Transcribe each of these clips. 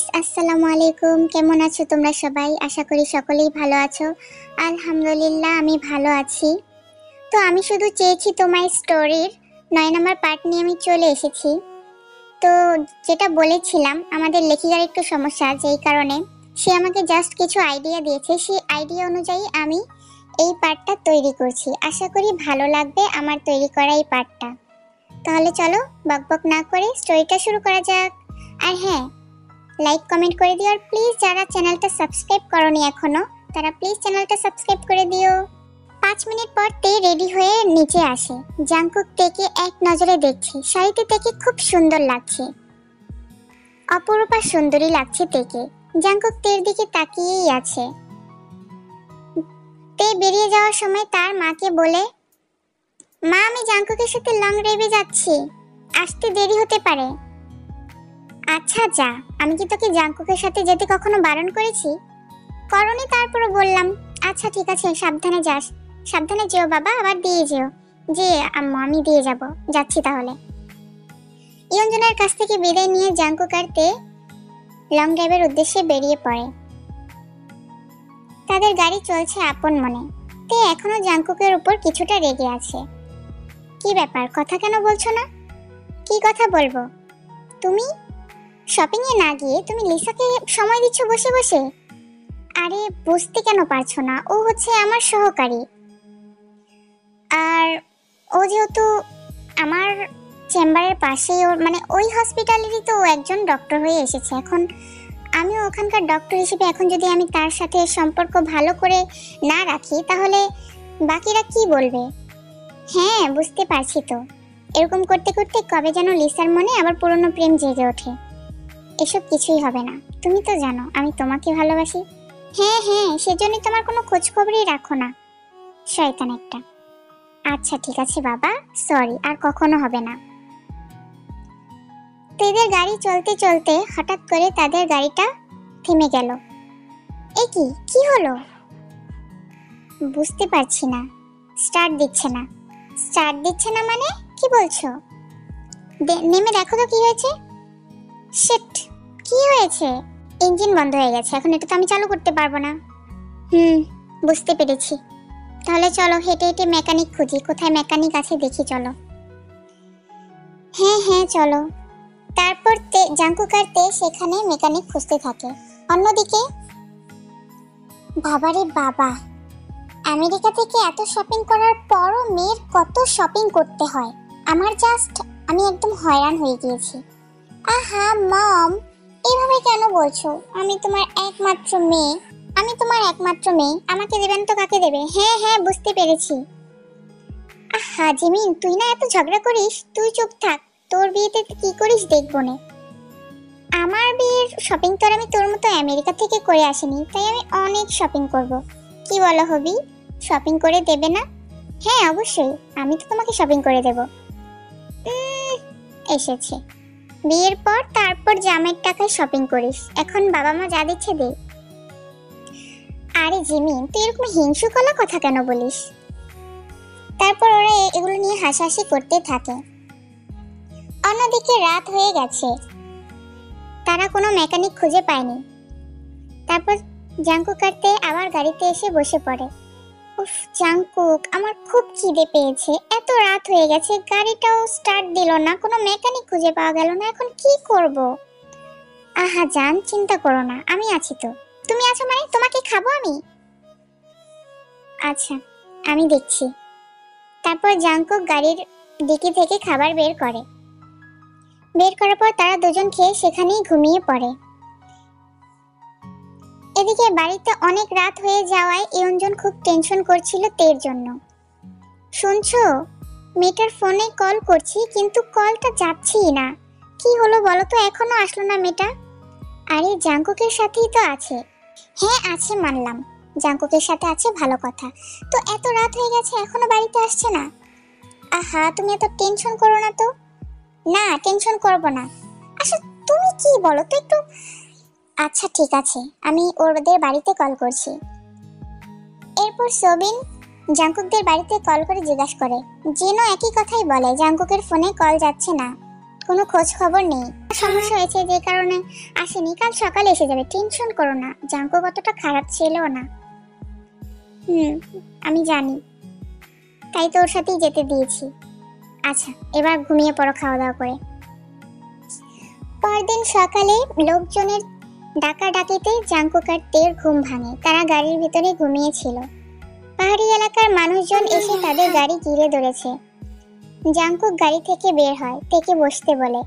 Guys, আসসালামু আলাইকুম। কেমন আছো তোমরা সবাই? আশা করি সকলেই ভালো আছো। আলহামদুলিল্লাহ, আমি ভালো আছি। তো আমি শুধু চেয়েছি তোমার স্টোরির 9 নম্বর পার্ট নিয়ে আমি চলে এসেছি। তো যেটা বলেছিলাম, আমাদের লেখিকার একটু সমস্যা, যেই কারণে সে আমাকে জাস্ট কিছু আইডিয়া দিয়েছে। সেই আইডিয়া অনুযায়ী আমি এই পার্টটা তৈরি করছি। আশা করি ভালো লাগবে আমার তৈরি করা এই পার্টটা। তাহলে চলো বকবক না করে স্টোরিটা শুরু করা যাক। আর হ্যাঁ, লাইক কমেন্ট করে দিও। আর প্লিজ যারা চ্যানেলটা সাবস্ক্রাইব করোনি এখনো, তারা প্লিজ চ্যানেলটা সাবস্ক্রাইব করে দিও। 5 মিনিট পর তে রেডি হয়ে নিচে আসে। জাংকুক তেকে এক নজরে দেখছে। শাড়িতে তেকে খুব সুন্দর লাগছে, অপরূপা সুন্দরী লাগছে তেকে। জাংকুক তের দিকে তাকিয়েই আছে। তে বেরিয়ে যাওয়ার সময় তার মাকে বলে, মা, আমি জাংকুকের সাথে লং ড্রাইভে যাচ্ছি, আসতে দেরি হতে পারে। আচ্ছা যা, আমি কি তোকে জাংকুকের সাথে যেতে কখনো বারণ করেছি? করনি, তারপরও বললাম। আচ্ছা ঠিক আছে, সাবধানে যাস। সাবধানে যেও বাবা, আবার দিয়ে যেও। যে আম্মু, আমি দিয়ে যাচ্ছি তাহলে। ইয়ঞ্জনের কাছ থেকে বিদায় নিয়ে জাংকুক আর তে লং ড্রাইভের উদ্দেশ্যে বেরিয়ে পড়ে। তাদের গাড়ি চলছে আপন মনে। তে এখনো জাংকুকের উপর কিছুটা রেগে আছে। কি ব্যাপার, কথা কেন বলছো না? কি কথা বলবো? তুমি শপিং এ না গিয়ে তুমি লিসাকে সময় দিচ্ছ বসে বসে। আরে বুঝতে কেন পারছো না? ও হচ্ছে আমার সহকারী, আর ও যেহেতু আমার চেম্বারের পাশেই, ওর মানে ওই হসপিটালেরই তো ও একজন ডক্টর হয়ে এসেছে। এখন আমিও ওখানকার ডক্টর হিসেবে এখন যদি আমি তার সাথে সম্পর্ক ভালো করে না রাখি, তাহলে বাকিরা কি বলবে? হ্যাঁ বুঝতে পারছি তো। এরকম করতে করতে কবে যেন লিসার মনে আবার পুরনো প্রেম জেগে ওঠে। এসব কিছুই হবে না, তুমি তো জানো আমি তোমাকে ভালোবাসি। হ্যাঁ হ্যাঁ, সেজন্যই তোমার কোনো খোঁজ খবরই রাখো না, শয়তান একটা। আচ্ছা ঠিক আছে বাবা, সরি, আর কখনো হবে না। তাদের গাড়ি চলতে চলতে হঠাৎ করে তাদের গাড়িটা থেমে গেল। এ কি, কি হলো? বুঝতে পারছি না। স্টার্ট দিচ্ছে না। স্টার্ট দিচ্ছে না মানে কি বলছো? নেমে দেখো তো কি হয়েছে। শিট, কি হয়েছে? ইঞ্জিন বন্ধ হয়ে গেছে, এখন এটা তো আমি চালু করতে পারবো না। বুঝতে পেরেছি। তাহলে চলো হেঁটে হেঁটে মেকানিক খুঁজি। কোথায় মেকানিক আছে দেখি, চলো। হ্যাঁ হ্যাঁ চলো। তারপর জাংকুক আর তে সেখানে মেকানিক খুঁজতে থাকে। অন্যদিকে বাবারে বাবা, আমেরিকা থেকে এত শপিং করার পরও মেয়ের কত শপিং করতে হয়। আমি একদম হয়রান হয়ে গিয়েছি। আহা মম, এভাবে কেন বলছো? আমি তোমার একমাত্র মেয়ে। আমাকে দেবেন তো কাকে দেবে? হ্যাঁ হ্যাঁ বুঝতে পেরেছি। আহা জিমিন, তুই না এত ঝগড়া করিস, তুই চুপ থাক। তোর বিয়েতে কি করিস দেখবো নে। আমার বিয়ের শপিং তো আমি তোর মতো আমেরিকা থেকে করে আসিনি, তাই আমি অনেক শপিং করব। কি বলো হবি, শপিং করে দেবে না? হ্যাঁ অবশ্যই, আমি তো তোমাকে শপিং করে দেব। এসেছে বিয়ের পর, তারপর জামাইয়ের টাকায় শপিং করিস। এখন বাবা মা যা দিচ্ছে দে। আরে জিমিন, তুই এরকম হিংসুকলা কথা কেন বলিস? তারপর ওরা এগুলো নিয়ে হাসাহাসি করতে থাকে। অন্যদিকে রাত হয়ে গেছে, তারা কোনো মেকানিক খুঁজে পায়নি। তারপর জাংকুক আর তে আবার গাড়িতে এসে বসে পড়ে। উফ জাংকুক, আমার খুব খিদে পেয়েছে। এত রাত হয়ে গেছে, গাড়িটাও স্টার্ট দিল না, কোনো মেকানিক খুঁজে পাওয়া গেল না, এখন কি করব? আহা জান, চিন্তা করো না, আমি আছি তো। তুমি আছো মানে তোমাকে খাবো আমি? আচ্ছা, আমি দেখছি। তারপর জাংকুক গাড়ির ডিকি থেকে খাবার বের করার পর তারা দুজন খেয়ে সেখানেই ঘুমিয়ে পড়ে। এদিকে বাড়িতে অনেক রাত হয়ে যাওয়ায় ইয়ঞ্জন খুব টেনশন করছিল তের জন্য। শুনছো, মেয়েটার ফোনে কল করছি কিন্তু কলটা যাচ্ছেই না। কি হলো বলো তো, এখনো আসলো না মেয়েটা। আরে জাংকুকের সাথেই তো আছে। হ্যাঁ আছে মানলাম, জাংকুকের সাথে আছে, ভালো কথা। তো এত রাত হয়ে গেছে এখনো বাড়িতে আসছে না। আহা তুমি এত টেনশন করো না তো। না টেনশন করব না। আচ্ছা তুমি কি বলো তো একটু। আচ্ছা ঠিক আছে, আমি ওদের বাড়িতে কল করছি। এরপর সবিন জাংকুকদের বাড়িতে কল করে জিজ্ঞাসা করে। জিনও একই কথাই বলে, জাংকুকের ফোনে কল যাচ্ছে না। কোনো খোঁজ খবর নেই। সমস্যা হয়েছে যে কারণে আসেনি, কাল সকালে এসে যাবে, টেনশন করো না। জাঙ্কু কতটা খারাপ ছিল না। আমি জানি, তাই তো ওর সাথেই যেতে দিয়েছি। আচ্ছা, এবার ঘুমিয়ে পড়ো খাওয়া দাওয়া করে। পরদিন সকালে লোকজনের ডাকাডাকিতে জাঙ্কুকার তের ঘুম ভাঙে। তারা গাড়ির ভিতরে ঘুমিয়েছিল। পাহাড়ি এলাকার মানুষজন এসে তাদের গাড়ি ঘিরে ধরেছে। জাঙ্কুক গাড়ি থেকে বের হয়, তেকে বসতে বলে।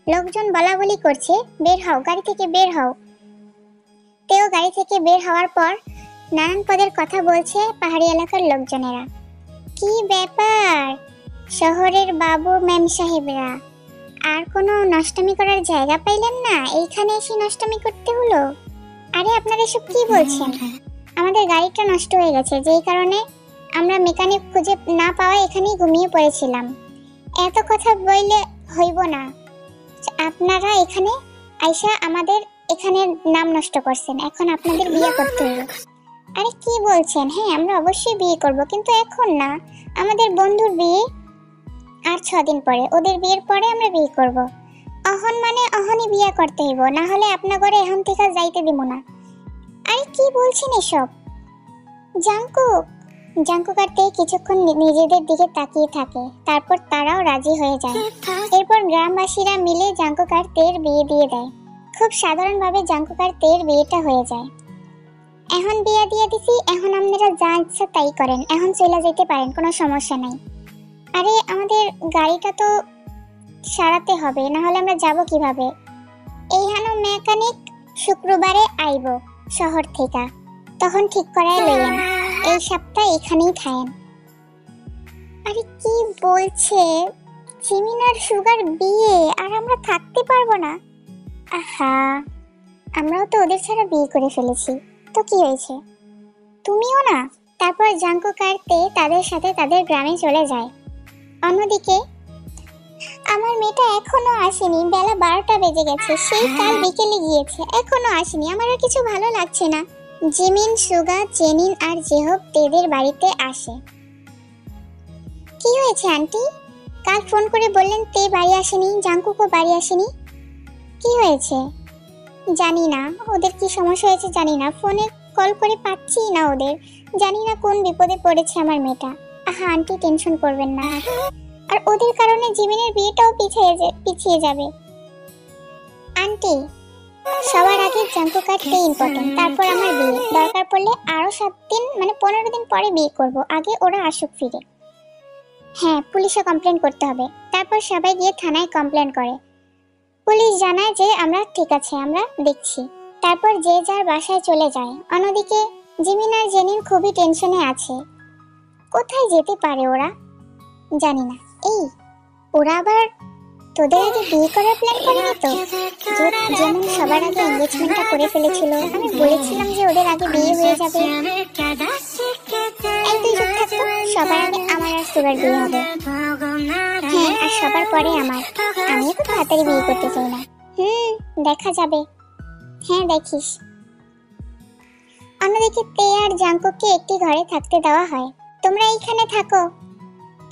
লোকজন বলাবলি করছে, বের হও, গাড়ি থেকে বের হও। তেও গাড়ি থেকে বের হওয়ার পর নানান পদের কথা বলছে পাহাড়ি এলাকার লোকজনেরা। কি ব্যাপার শহরের বাবু ম্যাম সাহেবরা, আর কোনো নষ্টামি করার জায়গা পাইলেন না? এইখানে এসে নষ্টামি করতে হলো? আরে আপনারা এসব কি বলছেন? আমাদের গাড়িটা নষ্ট হয়ে গেছে, যেই কারণে আমরা মেকানিক খুঁজে না পাওয়া এখানেই ঘুমিয়ে পড়েছিলাম। এত কথা বললে হইব না। আপনারা এখানে আইসা আমাদের এখানে নাম নষ্ট করছেন, এখন আপনাদের বিয়ে করতে হবে। আরে কি বলছেন? হ্যাঁ, আমরা অবশ্যই বিয়ে করব, কিন্তু এখন না। আমাদের বন্ধুর বিয়ে আর 6 দিন পরে, ওদের বিয়ের পরে আমরা বিয়ে করব। অহন মানে অহনই বিয়ে করতে হইব, না হলে আপনার ঘরে এখন থেকে যাইতে দিব না। আরে কি বলছেন এসব? জাঙ্কুক আর তে কিছুক্ষণ নিজেদের দিকে তাকিয়ে থাকে, তারপর তারাও রাজি হয়ে যায়। এরপর গ্রামবাসীরা মিলে জাঙ্কুক আর তের বিয়ে দিয়ে দেয়। খুব সাধারণভাবে জাঙ্কুক আর তের বিয়েটা হয়ে যায়। এখন বিয়ে দিয়ে দিছি, এখন আপনারা যা ইচ্ছা তাই করেন, এখন চলে যেতে পারেন, কোনো সমস্যা নাই। আরে আমাদের গাড়িটা তো সারাতে হবে, না হলে আমরা যাব কিভাবে? এইখানে মেকানিক শুক্রবারে আইব শহর থেকে, তখন ঠিক করায় লইয়েন। এই সপ্তাহে এখানেই থাকেন। আরে কি বলছে? জিমিনার সুগার বিয়ে, আর আমরা থাকতে পারবো না? আহা, আমরাও তো ওদের ছাড়া বিয়ে করে ফেলেছি, তো কি হয়েছে? তুমিও না? তারপর জাঙ্কুক আর তে তাদের সাথে তাদের গ্রামে চলে যায়। অন্যদিকে আমার মেয়েটা এখনো আসেনি, বেলা 12টা বেজে গেছে, সেই কাল বিকেলে গিয়েছে, এখনো আসেনি। আমার আর কিছু ভালো লাগছে না। জিমিন, সুগা, জেনিন আর জেহব তেদের বাড়িতে আসে। কি হয়েছে আন্টি? কাল ফোন করে বললেন তে বাড়ি আসেনি, জাঙ্কুকও বাড়ি আসেনি, কি হয়েছে? জানি না, ওদের কি সমস্যা হয়েছে জানি না, ফোনে কল করে পাচ্ছি না ওদের, জানি না কোন বিপদে পড়েছে আমার মেয়েটা। আহা আন্টি, টেনশন করবেন না, আর ওদের কারণে জিমিনের বিয়েটাও পিছিয়ে যাবে। আন্টি, সবার আগে জাঙ্কুক আর তে ইম্পর্টেন্ট, তারপর আমার বিয়ে। দরকার পড়লে আরো 7 দিন মানে 15 দিন পরে বিয়ে করব, আগে ওরা আসুক ফিরে। হ্যাঁ, পুলিশে কমপ্লেন করতে হবে। তারপর সবাই গিয়ে থানায় কমপ্লেন করে। পুলিশ জানায় যে আমরা ঠিক আছে, আমরা দেখছি। তারপর যে যার বাসায় চলে যায়। অন্যদিকে জিমিন আর জেনিন খুবই টেনশনে আছে। কোথায় যেতে পারে ওরা? জানি না। এই, ওরা আবার তোদের আগে বিয়ে করার প্ল্যান করেনি তো? যেমন সবার আগে এনগেজমেন্টটা করে ফেলেছিল। আমি বলেছিলাম যে ওদের আগে বিয়ে হয়ে যাবে। এই তুই চুপ থাক তো। সবার আগে আমার আর সুগার বিয়ে হবে। হ্যাঁ, আর সবার পরে আমার। আমিও তো তাড়াতাড়ি বিয়ে করতে চাই না। দেখা যাবে। হ্যাঁ, দেখিস। অন্যদিকে তে আর জাঙ্কুককে একটি ঘরে থাকতে দেওয়া হয়। তোমরা এইখানে থাকো,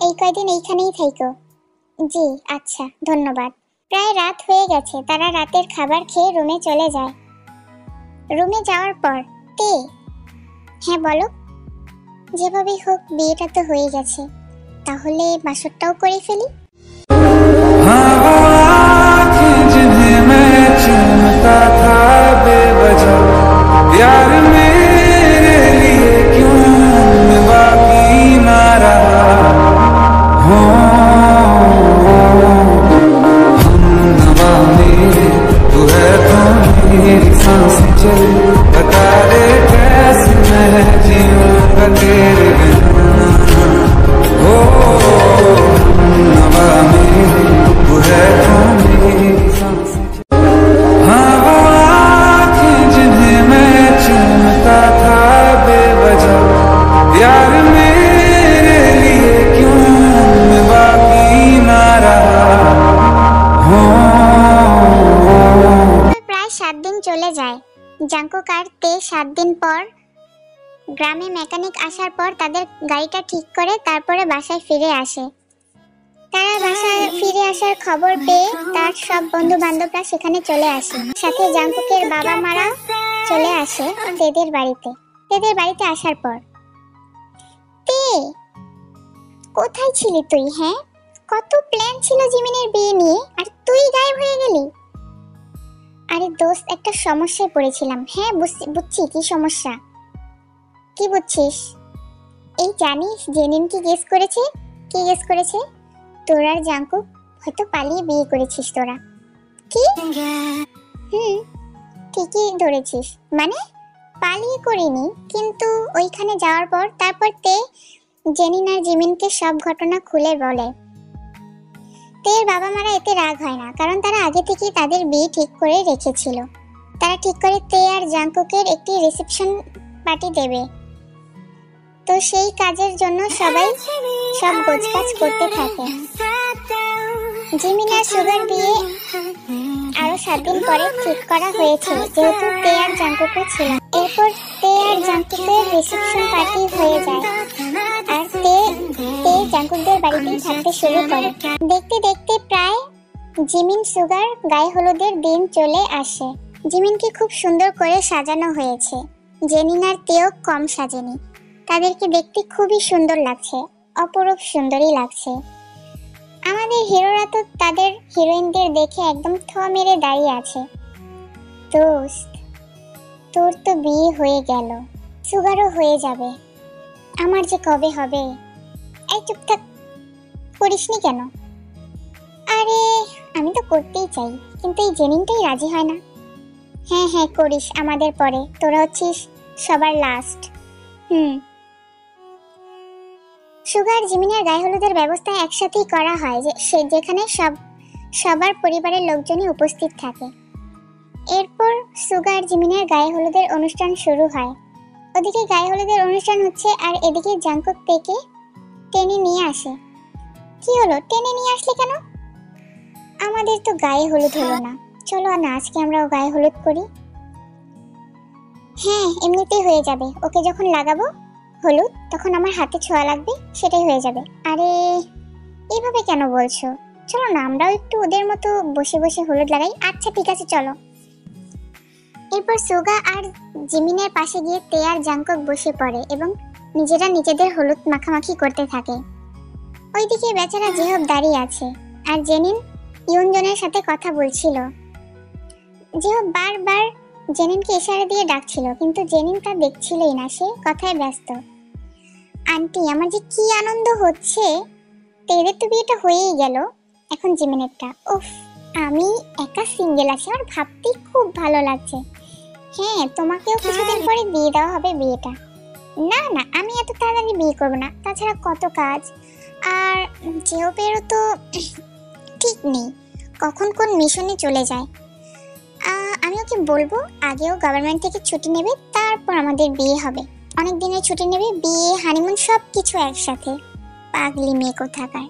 এই কয়দিন এইখানেই থাকো। জি আচ্ছা, ধন্যবাদ। প্রায় রাত হয়ে গেছে, তারা রাতের খাবার খেয়ে রুমে চলে যায়। রুমে যাওয়ার পর তে, হ্যাঁ বলো। যেভাবেই হোক বিয়েটা তো হয়ে গেছে, তাহলে বাসরটাও করে ফেলি। জাঙ্কুক আর তে 7 দিন পর গ্রামে মেকানিক আসার পর তাদের গাড়িটা ঠিক করে তারপরে বাসায় ফিরে আসে। তারা বাসায় ফিরে আসার খবর পেয়ে তার সব বন্ধু বান্ধবরা সেখানে চলে আসে, সাথে জাংকুকের বাবা মারা চলে আসে তেদের বাড়িতে। তেদের বাড়িতে আসার পর, তে কোথায় ছিলি তুই? হ্যাঁ, কত প্ল্যান ছিল জিমিনের বিয়ে নিয়ে, আর তুই গায়েব হয়ে গেলি। আরে দোস্ত, একটা সমস্যায় পড়েছিলাম। হ্যাঁ বুঝছি, কি সমস্যা? কি বুঝছিস? এই জানিস জেনিন কি গেস করেছে? কি গেস করেছে? তোরা আর জাংকুক হয়তো পালিয়ে বিয়ে করেছিস তোরা। কি? ঠিকই ধরেছিস। মানে পালিয়ে করিনি, কিন্তু ওইখানে যাওয়ার পর তারপর তে জেনিন আর জিমিনকে সব ঘটনা খুলে বলে। তের বাবা মারা এতে রাগ হয় না, কারণ তারা আগে থেকেই তাদের বিয়ে ঠিক করে রেখেছিল। তারা ঠিক করে তে আর জাংকুকের একটি রিসেপশন পার্টি দেবে। তো সেই কাজের জন্য সবাই সব গোছগাছ করতে থাকে। জিমিন আর সুগার বিয়ে আরো 7 দিন পরে ঠিক করা হয়েছে, যেহেতু তে আর জাংকুকও ছিল। এরপর তে আর জাংকুকের রিসেপশন পার্টি হয়ে যায়, আর তে জাংকুকদের বাড়িতেই থাকতে শুরু করে। দেখতে দেখতে প্রায় জিমিন সুগার গায়ে হলুদের দিন চলে আসে। জিমিনকে খুব সুন্দর করে সাজানো হয়েছে, জেনিন আর তেও কম সাজেনি। তাদেরকে দেখতে খুবই সুন্দর লাগছে, অপরূপ সুন্দরী লাগছে। আমাদের হিরোরা তো তাদের হিরোইনদের দেখে একদম থ মেরে দাঁড়িয়ে আছে। দোস্ত, তোর তো বিয়ে হয়ে গেল, সুগারও হয়ে যাবে, আমার যে কবে হবে? এই চুপ থাক, করিসনি কেন? আরে আমি তো করতেই চাই, কিন্তু এই জেনিনটাই রাজি হয় না। হ্যাঁ হ্যাঁ করিস, আমাদের পরে, তোরা হচ্ছিস সবার লাস্ট। সুগার জিমিনের গায়ে হলুদের ব্যবস্থা একসাথেই করা হয়, যেখানে সবার পরিবারের লোকজনই উপস্থিত থাকে। এরপর সুগার জিমিনের গায়ে হলুদের অনুষ্ঠান শুরু হয়। ওদিকে গায়ে হলুদের অনুষ্ঠান হচ্ছে, আর এদিকে জাংকুক তেকে টেনে নিয়ে আসে। কি হলো, টেনে নিয়ে আসলে কেন? আমাদের তো গায়ে হলুদ হলো না, চলো না আজকে আমরাও গায়ে হলুদ করি। হ্যাঁ এমনিতেই হয়ে যাবে, ওকে যখন লাগাবো হলুদ তখন আমার হাতে ছোঁয়া লাগবে, সেটাই হয়ে যাবে। আরে এইভাবে কেন বলছো? চলো না আমরাও একটু ওদের মতো বসে বসে হলুদ লাগাই। আচ্ছা ঠিক আছে চলো। এরপর সুগা আর জিমিনের পাশে গিয়ে তে আর জাংকুক বসে পড়ে এবং নিজেরা নিজেদের হলুদ মাখামাখি করতে থাকে। ওইদিকে বেচারা জেহব দাঁড়িয়ে আছে, আর জেনিন ইউনজনের সাথে কথা বলছিল। জেহব বারবার জেনিনকে ইশারা দিয়ে ডাকছিল, কিন্তু জেনিন তা দেখছিলই না, সে কথায় ব্যস্ত। আন্টি আমার যে কি আনন্দ হচ্ছে, তেদের তো বিয়েটা হয়েই গেল, এখন জিমিনেরটা। উফ, আমি একা সিঙ্গেল আছি, আমার ভাবতেই খুব ভালো লাগছে। হ্যাঁ তোমাকেও কিছুদিন পরে বিয়ে দেওয়া হবে। বিয়েটা না না, আমি এত তাড়াতাড়ি বিয়ে করবো না, তাছাড়া কত কাজ, আর জেহবেরও তো ঠিক নেই কখন কোন মিশনে চলে যায়। আমি ওকে বলবো আগেও গভর্নমেন্ট থেকে ছুটি নেবে, তারপর আমাদের বিয়ে হবে। অনেক দিনের ছুটি নেবে, বিয়ে হানিমুন সব কিছু একসাথে। পাগলি মেয়ে কোথাকার।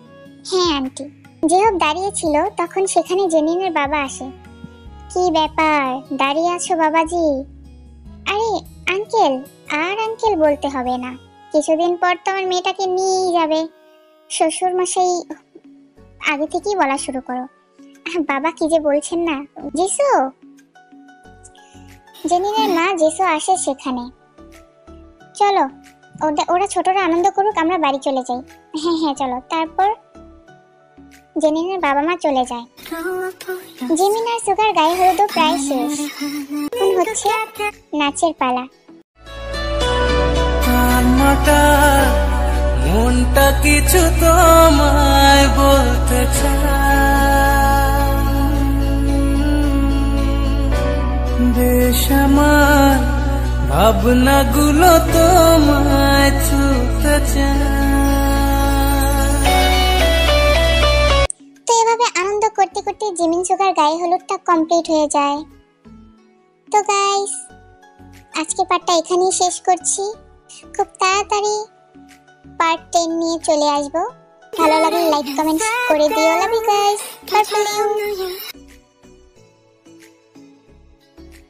হ্যাঁ আন্টি। জেহব দাঁড়িয়ে ছিল, তখন সেখানে জেনিনের বাবা আসে। কি ব্যাপার, দাঁড়িয়ে আছো বাবাজি? আরে আঙ্কেল, আর আঙ্কেল বলতে হবে না, কিছুদিন পর তো আমার মেয়েটাকে নিয়েই যাবে। শ্বশুর মশাই আগে থেকেই বলা শুরু করো। বাবা কি যে বলছেন না। জিসু, জেনিনের মা জিসু আসে সেখানে। চলো ওরা ছোটরা আনন্দ করুক, আমরা বাড়ি চলে যাই। হ্যাঁ হ্যাঁ চলো। তারপর জেনিনের বাবা মা চলে যায়। জিমিন আর সুগার গায়ে হলুদও প্রায় শেষ, এখন হচ্ছে নাচের পালা। মনটা কিছু তোমায় বলতে চায়, বেশ আমার ভাবনাগুলো তোমায় ছুতে চায়। তো এভাবে আনন্দ করতে করতে জিমিন সুগার গায়ে হলুদটা কমপ্লিট হয়ে যায়। তো গাইস আজকে পার্টটা এখানেই শেষ করছি, খুব তাড়াতাড়ি পার্ট 10 নিয়ে চলে আসবো। ভালো লাগলে লাইক কমেন্ট করে দিও। Love you guys, bye by.